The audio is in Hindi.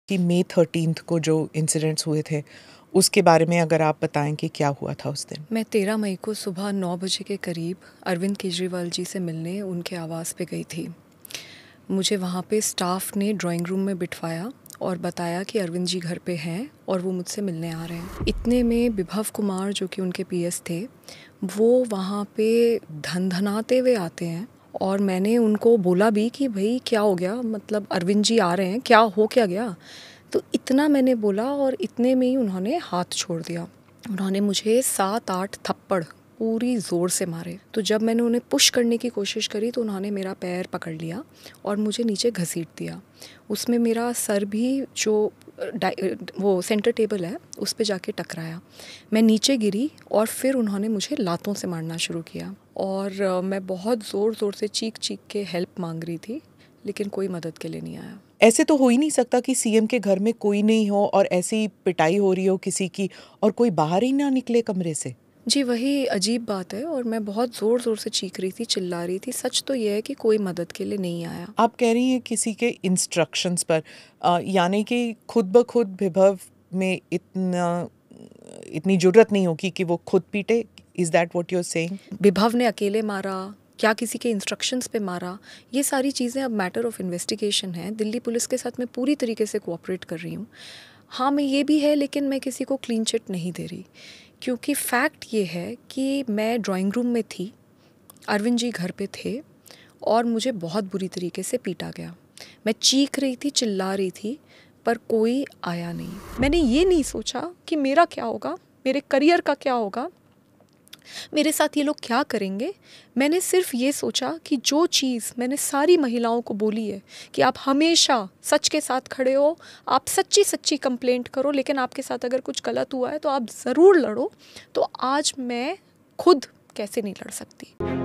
कि मई 13 को जो इंसिडेंट्स हुए थे उसके बारे में अगर आप बताएं कि क्या हुआ था उस दिन। मैं 13 मई को सुबह 9 बजे के करीब अरविंद केजरीवाल जी से मिलने उनके आवास पे गई थी। मुझे वहाँ पे स्टाफ ने ड्राइंग रूम में बिठवाया और बताया कि अरविंद जी घर पे हैं और वो मुझसे मिलने आ रहे हैं। इतने में विभव कुमार जो कि उनके पीएस थे, वो वहाँ पे धनधनाते हुए आते हैं और मैंने उनको बोला भी कि भाई क्या हो गया, मतलब अरविंद जी आ रहे हैं, क्या हो क्या गया। तो इतना मैंने बोला और इतने में ही उन्होंने हाथ छोड़ दिया। उन्होंने मुझे 7-8 थप्पड़ पूरी ज़ोर से मारे। तो जब मैंने उन्हें पुश करने की कोशिश करी तो उन्होंने मेरा पैर पकड़ लिया और मुझे नीचे घसीट दिया। उसमें मेरा सर भी जो वो सेंटर टेबल है उस पे जाके टकराया। मैं नीचे गिरी और फिर उन्होंने मुझे लातों से मारना शुरू किया और मैं बहुत ज़ोर ज़ोर से चीख चीख के हेल्प मांग रही थी, लेकिन कोई मदद के लिए नहीं आया। ऐसे तो हो ही नहीं सकता कि सीएम के घर में कोई नहीं हो और ऐसी पिटाई हो रही हो किसी की और कोई बाहर ही ना निकले कमरे से। जी, वही अजीब बात है और मैं बहुत ज़ोर ज़ोर से चीख रही थी, चिल्ला रही थी। सच तो ये है कि कोई मदद के लिए नहीं आया। आप कह रही हैं किसी के इंस्ट्रक्शंस पर, यानी कि खुद ब खुद विभव में इतनी जुर्रत नहीं होगी कि वो खुद पीटे। Is that what you are saying? Vibhav ने अकेले मारा, क्या किसी के इंस्ट्रक्शंस पे मारा, ये सारी चीज़ें अब मैटर ऑफ इन्वेस्टिगेशन है। दिल्ली पुलिस के साथ मैं पूरी तरीके से कोऑपरेट कर रही हूँ। हाँ, मैं ये भी है, लेकिन मैं किसी को क्लीन चिट नहीं दे रही, क्योंकि फैक्ट ये है कि मैं ड्राइंग रूम में थी, अरविंद जी घर पे थे और मुझे बहुत बुरी तरीके से पीटा गया। मैं चीख रही थी, चिल्ला रही थी, पर कोई आया नहीं। मैंने ये नहीं सोचा कि मेरा क्या होगा, मेरे करियर का क्या होगा, मेरे साथ ये लोग क्या करेंगे। मैंने सिर्फ ये सोचा कि जो चीज़ मैंने सारी महिलाओं को बोली है कि आप हमेशा सच के साथ खड़े हो, आप सच्ची सच्ची कंप्लेंट करो, लेकिन आपके साथ अगर कुछ गलत हुआ है तो आप ज़रूर लड़ो। तो आज मैं खुद कैसे नहीं लड़ सकती।